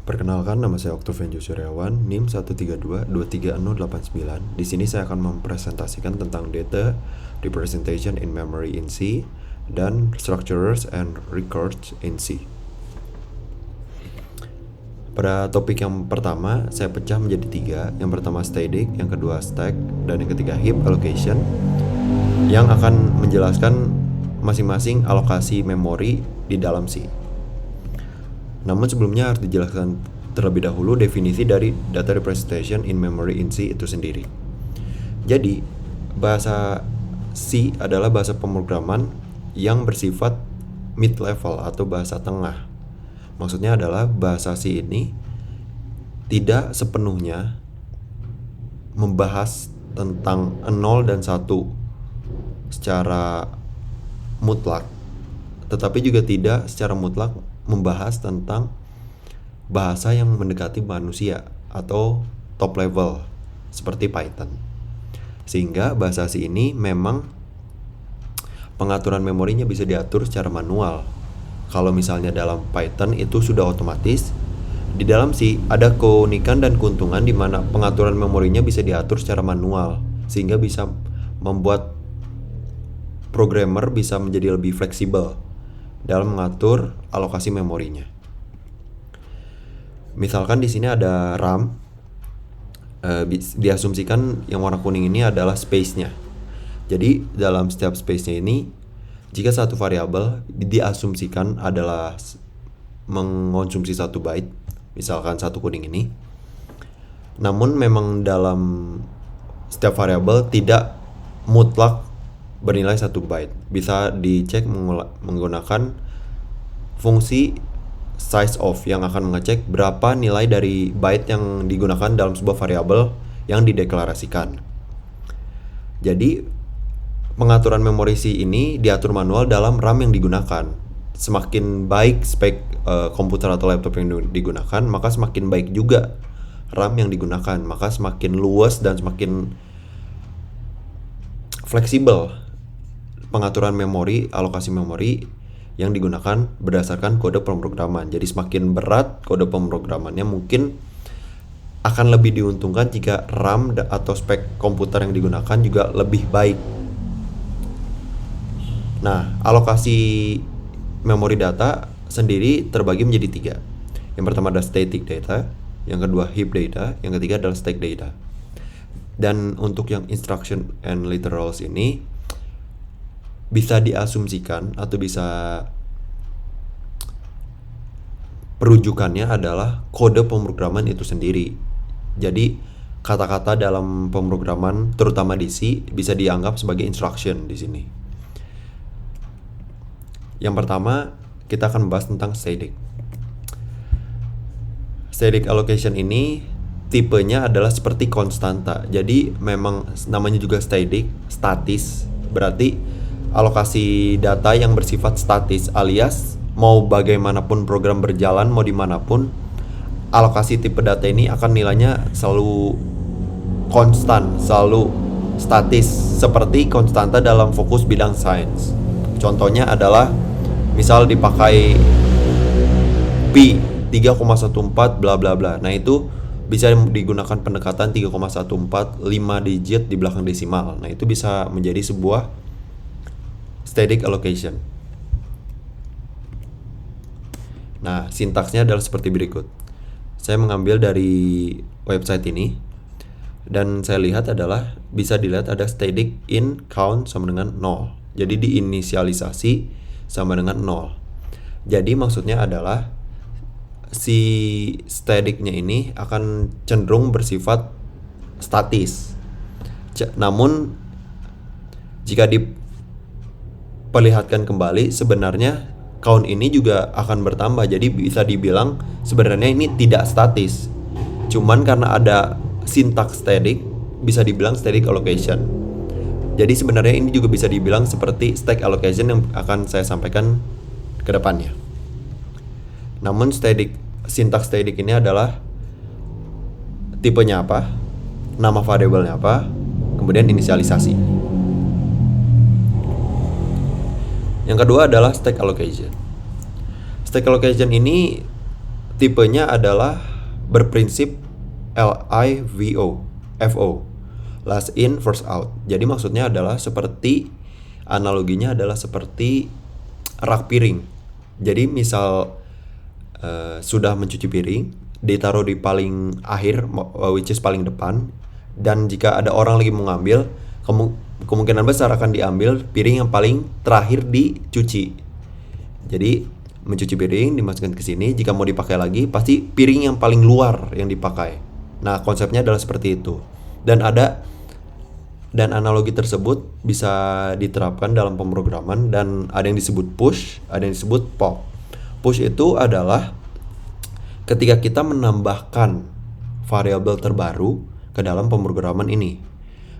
Perkenalkan, nama saya Oktavian Suryawan, NIM 132236089. Di sini saya akan mempresentasikan tentang data representation in memory in C dan structures and records in C. Pada topik yang pertama, saya pecah menjadi 3. Yang pertama static, yang kedua stack, dan yang ketiga heap allocation, yang akan menjelaskan masing-masing alokasi memori di dalam C. Namun sebelumnya harus dijelaskan terlebih dahulu definisi dari data representation in memory in C itu sendiri. Jadi, bahasa C adalah bahasa pemrograman yang bersifat mid-level atau bahasa tengah. Maksudnya adalah bahasa C ini tidak sepenuhnya membahas tentang 0 dan 1 secara mutlak, tetapi juga tidak secara mutlak membahas tentang bahasa yang mendekati manusia atau top level seperti Python. Sehingga bahasa C ini memang pengaturan memorinya bisa diatur secara manual. Kalau misalnya dalam Python itu sudah otomatis, di dalam C ada keunikan dan keuntungan di mana pengaturan memorinya bisa diatur secara manual, sehingga bisa membuat programmer bisa menjadi lebih fleksibel dalam mengatur alokasi memorinya. Misalkan di sini ada RAM, diasumsikan yang warna kuning ini adalah space-nya. Jadi dalam setiap space-nya ini, jika satu variabel diasumsikan adalah mengonsumsi 1 byte, misalkan satu kuning ini, namun memang dalam setiap variabel tidak mutlak bernilai 1 byte. Bisa dicek menggunakan fungsi size of yang akan mengecek berapa nilai dari byte yang digunakan dalam sebuah variabel yang dideklarasikan. Jadi pengaturan memori C ini diatur manual dalam RAM yang digunakan. Semakin baik spek komputer atau laptop yang digunakan, maka semakin baik juga RAM yang digunakan, maka semakin luas dan semakin fleksibel pengaturan memori, alokasi memori yang digunakan berdasarkan kode pemrograman. Jadi semakin berat kode pemrogramannya, mungkin akan lebih diuntungkan jika RAM atau spek komputer yang digunakan juga lebih baik. Nah, alokasi memori data sendiri terbagi menjadi 3. Yang pertama adalah static data, yang kedua heap data, yang ketiga adalah stack data. Dan untuk yang instruction and literals ini bisa diasumsikan atau bisa perujukannya adalah kode pemrograman itu sendiri. Jadi kata-kata dalam pemrograman terutama di C bisa dianggap sebagai instruction di sini. Yang pertama kita akan membahas tentang static. Static allocation ini tipenya adalah seperti konstanta. Jadi memang namanya juga statis, berarti alokasi data yang bersifat statis, alias mau bagaimanapun program berjalan, mau dimanapun, alokasi tipe data ini akan nilainya selalu konstan, selalu statis, seperti konstanta dalam fokus bidang sains. Contohnya adalah misal dipakai pi 3,14 bla bla bla. Nah itu bisa digunakan pendekatan 3,14 5 digit di belakang desimal. Nah itu bisa menjadi sebuah static allocation. Nah, sintaksnya adalah seperti berikut. Saya mengambil dari website ini dan saya lihat adalah bisa dilihat ada static in count sama dengan 0. Jadi diinisialisasi sama dengan 0. Jadi maksudnya adalah si staticnya ini akan cenderung bersifat statis. Namun jika diperlihatkan kembali, sebenarnya count ini juga akan bertambah. Jadi bisa dibilang sebenarnya ini tidak statis. Cuman karena ada sintaks static, bisa dibilang static allocation. Jadi sebenarnya ini juga bisa dibilang seperti stack allocation yang akan saya sampaikan ke depannya. Namun sintaks static ini adalah tipenya apa, nama variabelnya apa, kemudian inisialisasi. Yang kedua adalah stack allocation. Stack allocation ini tipenya adalah berprinsip LIVO, FO, last in first out. Jadi maksudnya adalah seperti, analoginya adalah seperti rak piring. Jadi misal sudah mencuci piring, ditaruh di paling akhir, which is paling depan, dan jika ada orang lagi mau ngambil, kemungkinan besar akan diambil piring yang paling terakhir dicuci. Jadi mencuci piring dimasukkan ke sini, jika mau dipakai lagi pasti piring yang paling luar yang dipakai. Nah, konsepnya adalah seperti itu. Dan analogi tersebut bisa diterapkan dalam pemrograman, dan ada yang disebut push, ada yang disebut pop. Push itu adalah ketika kita menambahkan variabel terbaru ke dalam pemrograman ini.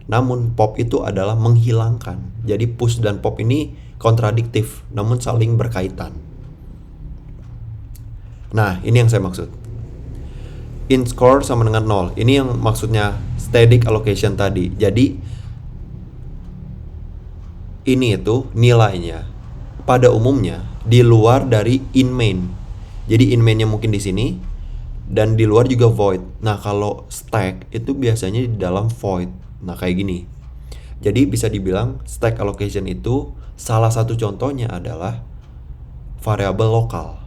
Namun pop itu adalah menghilangkan. Jadi push dan pop ini kontradiktif, namun saling berkaitan. Nah, ini yang saya maksud. In score sama dengan 0. Ini yang maksudnya static allocation tadi. Jadi ini itu nilainya pada umumnya di luar dari in main. Jadi in mainnya mungkin di sini, dan di luar juga void. Nah, kalau stack itu biasanya di dalam void. Nah, kayak gini. Jadi bisa dibilang stack allocation itu salah satu contohnya adalah variabel lokal.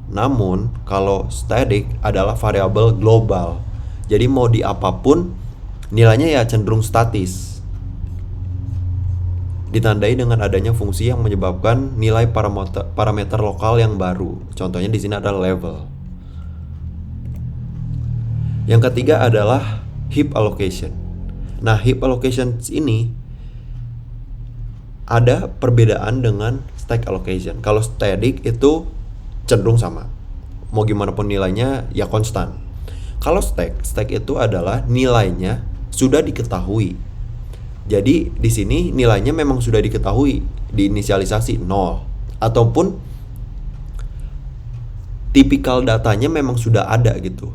Namun kalau static adalah variabel global. Jadi mau di apapun nilainya ya cenderung statis. Ditandai dengan adanya fungsi yang menyebabkan nilai parameter lokal yang baru. Contohnya di sini adalah level. Yang ketiga adalah heap allocation. Nah, heap allocation ini ada perbedaan dengan stack allocation. Kalau static itu cenderung sama. Mau gimana pun nilainya ya konstan. Kalau stack itu adalah nilainya sudah diketahui. Jadi di sini nilainya memang sudah diketahui, diinisialisasi 0, ataupun tipikal datanya memang sudah ada gitu.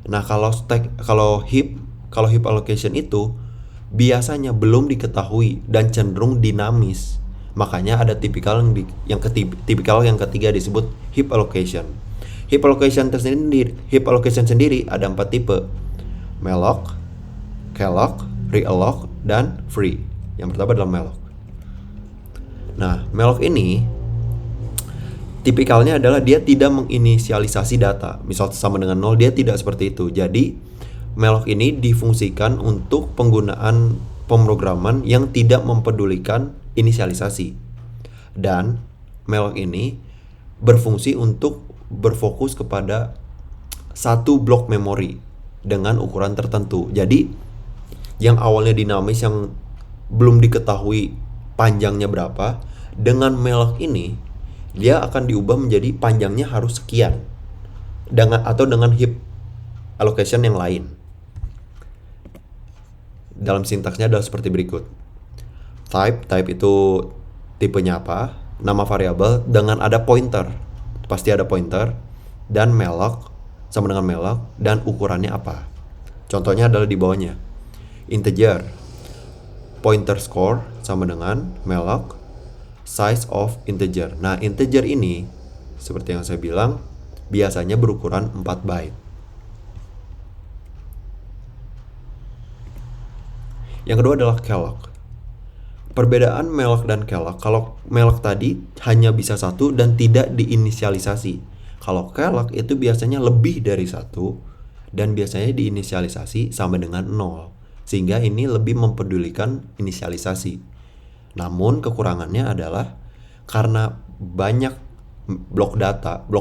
Nah, kalau heap allocation itu biasanya belum diketahui dan cenderung dinamis. Makanya ada tipikal yang ketiga disebut heap allocation. Heap allocation sendiri ada 4 tipe. Malloc, calloc, realloc, dan free. Yang pertama adalah malloc. Nah, malloc ini tipikalnya adalah dia tidak menginisialisasi data. Misal sama dengan 0, dia tidak seperti itu. Jadi malloc ini difungsikan untuk penggunaan pemrograman yang tidak mempedulikan inisialisasi. Dan malloc ini berfungsi untuk berfokus kepada satu blok memori dengan ukuran tertentu. Jadi yang awalnya dinamis, yang belum diketahui panjangnya berapa, dengan malloc ini dia akan diubah menjadi panjangnya harus sekian, dengan heap allocation yang lain. Dalam sintaksnya adalah seperti berikut. Type itu tipenya apa, nama variabel dengan ada pointer, pasti ada pointer, dan malloc sama dengan malloc, dan ukurannya apa. Contohnya adalah di bawahnya. Integer, pointer score sama dengan malloc, size of integer. Nah, integer ini seperti yang saya bilang biasanya berukuran 4 byte. Yang kedua adalah calloc. Perbedaan malloc dan calloc, kalau malloc tadi hanya bisa 1 dan tidak diinisialisasi. Kalau calloc itu biasanya lebih dari 1 dan biasanya diinisialisasi sama dengan 0. Sehingga ini lebih mempedulikan inisialisasi. Namun kekurangannya adalah karena banyak blok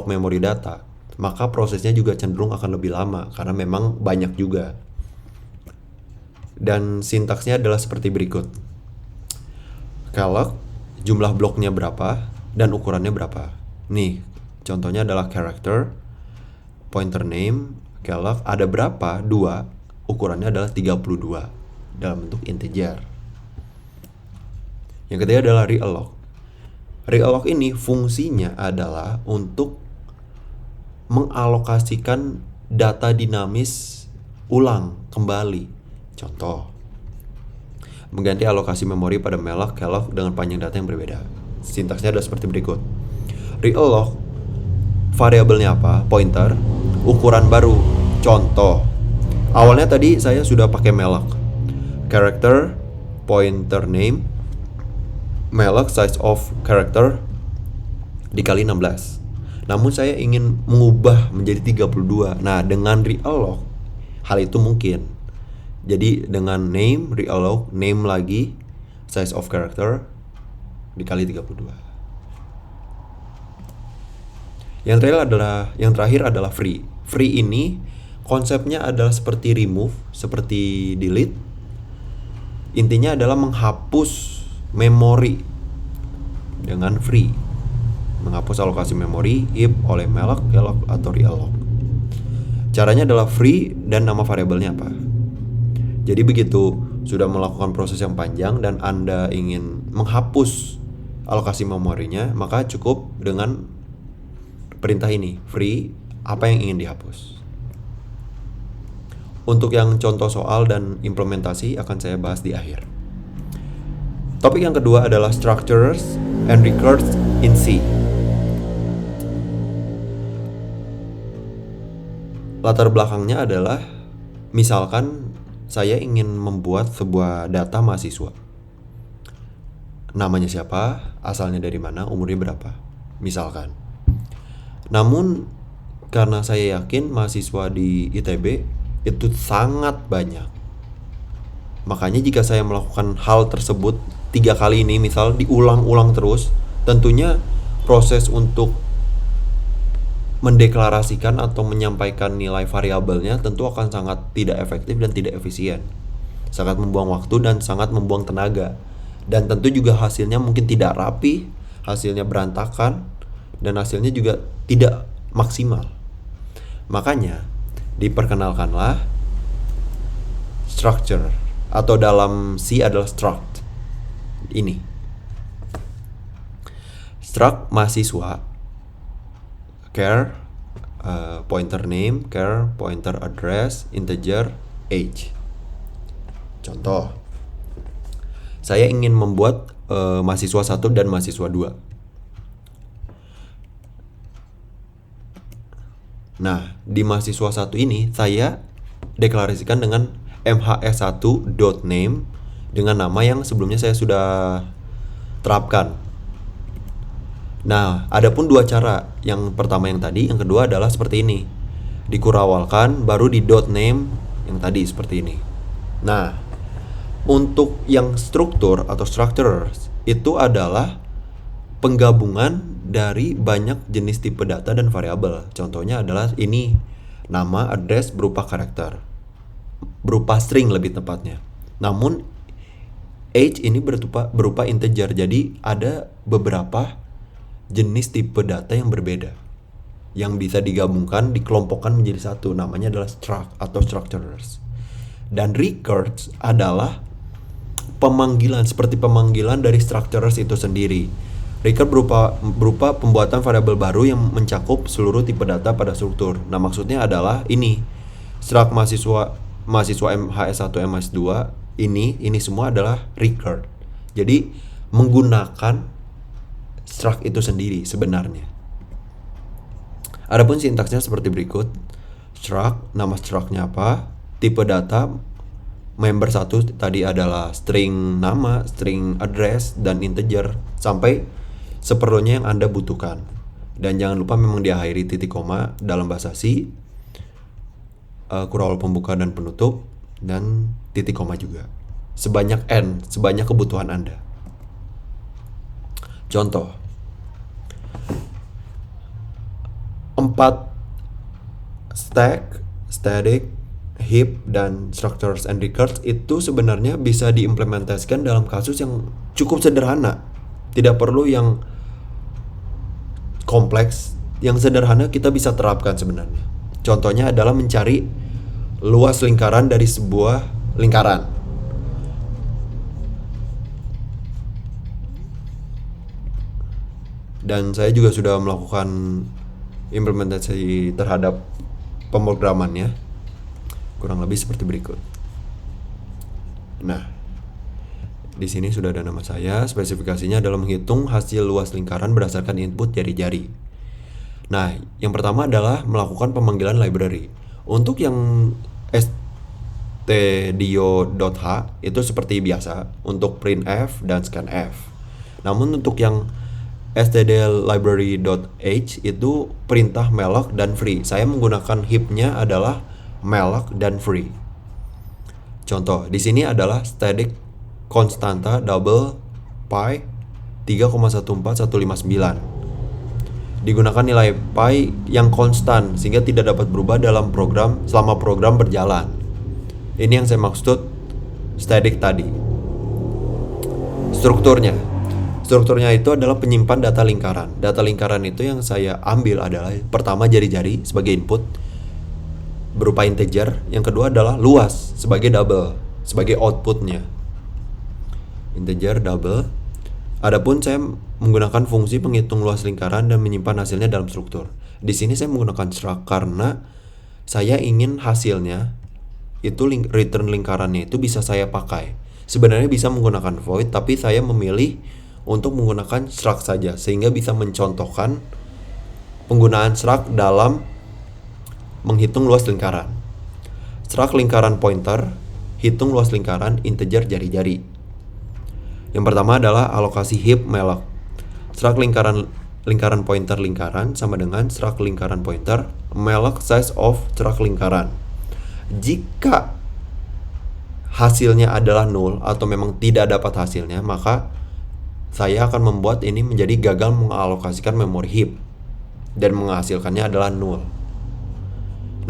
memori data, maka prosesnya juga cenderung akan lebih lama karena memang banyak juga. Dan sintaksnya adalah seperti berikut. Calloc, jumlah bloknya berapa dan ukurannya berapa. Nih, contohnya adalah character, pointer name, calloc ada berapa? 2. Ukurannya adalah 32 dalam bentuk integer. Yang ketiga adalah realloc. Realloc ini fungsinya adalah untuk mengalokasikan data dinamis ulang kembali. Contoh, mengganti alokasi memori pada malloc, calloc dengan panjang data yang berbeda. Sintaksnya adalah seperti berikut. Realloc variabelnya apa? Pointer. ukuran baru. Contoh, awalnya tadi saya sudah pakai malloc, character pointer name, malloc size of character dikali 16. Namun saya ingin mengubah menjadi 32. Nah, dengan realloc hal itu mungkin. Jadi dengan name, realloc, name lagi, size of character dikali 32. Yang terakhir adalah free. Free ini konsepnya adalah seperti remove, seperti delete. Intinya adalah menghapus memori dengan free. Menghapus alokasi memori if oleh malloc, alloc, atau realloc. Caranya adalah free dan nama variabelnya apa. Jadi begitu sudah melakukan proses yang panjang dan Anda ingin menghapus alokasi memorinya, maka cukup dengan perintah ini, free, apa yang ingin dihapus. Untuk yang contoh soal dan implementasi akan saya bahas di akhir. Topik yang kedua adalah structures and records in C. Latar belakangnya adalah, misalkan saya ingin membuat sebuah data mahasiswa. Namanya siapa, asalnya dari mana, umurnya berapa, misalkan. Namun karena saya yakin mahasiswa di ITB itu sangat banyak, makanya jika saya melakukan hal tersebut 3 kali ini, misal diulang-ulang terus, tentunya proses untuk mendeklarasikan atau menyampaikan nilai variabelnya tentu akan sangat tidak efektif dan tidak efisien. Sangat membuang waktu dan sangat membuang tenaga. Dan tentu juga hasilnya mungkin tidak rapi, hasilnya berantakan, dan hasilnya juga tidak maksimal. Makanya diperkenalkanlah structure, atau dalam C adalah struct. Ini struct mahasiswa, char pointer name, char pointer address, integer age. Contoh, saya ingin membuat mahasiswa 1 dan mahasiswa 2. Nah, di mahasiswa 1 ini saya deklarasikan dengan mhs1.name dengan nama yang sebelumnya saya sudah terapkan. Nah, ada pun 2 cara. Yang pertama yang tadi, yang kedua adalah seperti ini. Dikurawalkan, baru di .name yang tadi seperti ini. Nah, untuk yang struktur atau structures itu adalah penggabungan dari banyak jenis tipe data dan variabel. Contohnya adalah ini, nama, address berupa karakter, berupa string lebih tepatnya. Namun age ini berupa integer. Jadi ada beberapa jenis tipe data yang berbeda yang bisa digabungkan, dikelompokkan menjadi satu, namanya adalah struct atau structures. Dan records adalah pemanggilan, seperti pemanggilan dari structures itu sendiri. Record berupa pembuatan variabel baru yang mencakup seluruh tipe data pada struktur. Nah, maksudnya adalah ini struct mahasiswa MHS1 MHS2 ini semua adalah record. Jadi menggunakan struct itu sendiri sebenarnya. Adapun sintaksnya seperti berikut. Struct, nama structnya apa, tipe data, member 1 tadi adalah string nama, string address, dan integer sampai seperlunya yang Anda butuhkan. Dan jangan lupa memang diakhiri titik koma dalam bahasa C, kurawal pembuka dan penutup, dan titik koma juga. Sebanyak N, sebanyak kebutuhan Anda. Contoh, 4 stack, static, heap, dan structures and records itu sebenarnya bisa diimplementasikan dalam kasus yang cukup sederhana. Tidak perlu yang kompleks, yang sederhana kita bisa terapkan sebenarnya. Contohnya adalah mencari luas lingkaran dari sebuah lingkaran. Dan saya juga sudah melakukan implementasi terhadap pemrogramannya, kurang lebih seperti berikut. Nah, di sini sudah ada nama saya. Spesifikasinya adalah menghitung hasil luas lingkaran berdasarkan input jari-jari. Nah, yang pertama adalah melakukan pemanggilan library. Untuk yang stdio.h itu seperti biasa untuk printf dan scanf. Namun untuk yang stdlibrary.h itu perintah malloc dan free. Saya menggunakan heap-nya adalah malloc dan free. Contoh, di sini adalah static konstanta double pi 3,14159. Digunakan nilai pi yang konstan sehingga tidak dapat berubah dalam program selama program berjalan. Ini yang saya maksud static tadi. Strukturnya itu adalah penyimpan data lingkaran. Data lingkaran itu yang saya ambil adalah pertama jari-jari sebagai input berupa integer, yang kedua adalah luas sebagai double sebagai outputnya. Integer double. Adapun saya menggunakan fungsi penghitung luas lingkaran dan menyimpan hasilnya dalam struktur. Di sini saya menggunakan struct karena saya ingin hasilnya itu return lingkarannya itu bisa saya pakai. Sebenarnya bisa menggunakan void, tapi saya memilih untuk menggunakan struct saja sehingga bisa mencontohkan penggunaan struct dalam menghitung luas lingkaran. Struct lingkaran pointer, hitung luas lingkaran integer jari-jari. Yang pertama adalah alokasi heap malloc. Struct lingkaran pointer lingkaran sama dengan struct lingkaran pointer malloc size of struct lingkaran. Jika hasilnya adalah null atau memang tidak dapat hasilnya, maka saya akan membuat ini menjadi gagal mengalokasikan memori heap dan menghasilkannya adalah null.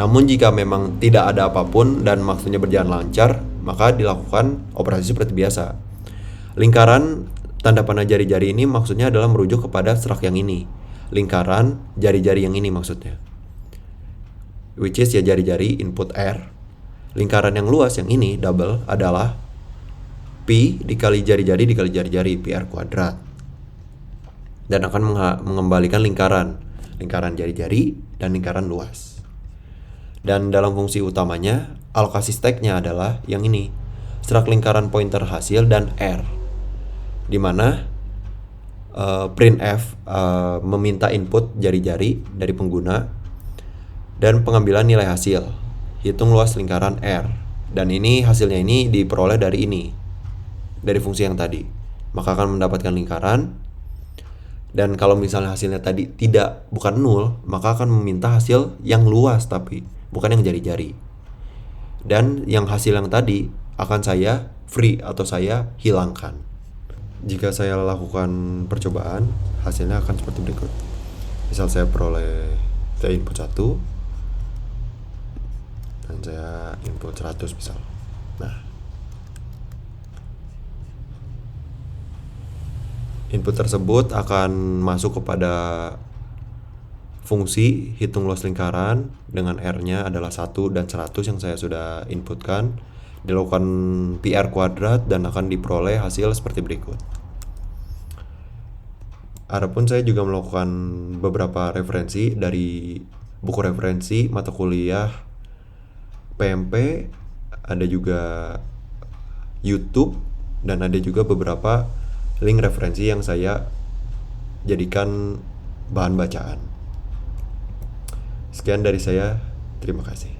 Namun jika memang tidak ada apapun dan maksudnya berjalan lancar, maka dilakukan operasi seperti biasa. Lingkaran tanda panah jari-jari ini maksudnya adalah merujuk kepada struct yang ini. Lingkaran jari-jari yang ini maksudnya, which is ya jari-jari input R. Lingkaran yang luas yang ini double adalah Pi dikali jari-jari dikali jari-jari PR kuadrat. Dan akan mengembalikan lingkaran jari-jari dan lingkaran luas. Dan dalam fungsi utamanya, alokasi stacknya adalah yang ini, struct lingkaran pointer hasil dan R, di mana printf meminta input jari-jari dari pengguna dan pengambilan nilai hasil, hitung luas lingkaran R, dan ini hasilnya ini diperoleh dari fungsi yang tadi, maka akan mendapatkan lingkaran. Dan kalau misalnya hasilnya tadi bukan null, maka akan meminta hasil yang luas tapi bukan yang jari-jari. Dan yang hasil yang tadi akan saya free atau saya hilangkan. Jika saya lakukan percobaan, hasilnya akan seperti berikut. Misal saya peroleh input 1 dan saya input 100 misal. Nah, input tersebut akan masuk kepada fungsi hitung luas lingkaran dengan R-nya adalah 1 dan 100 yang saya sudah inputkan. Dilakukan PR kuadrat dan akan diperoleh hasil seperti berikut. Adapun saya juga melakukan beberapa referensi dari buku referensi mata kuliah PMP, ada juga YouTube, dan ada juga beberapa link referensi yang saya jadikan bahan bacaan. Sekian dari saya, terima kasih.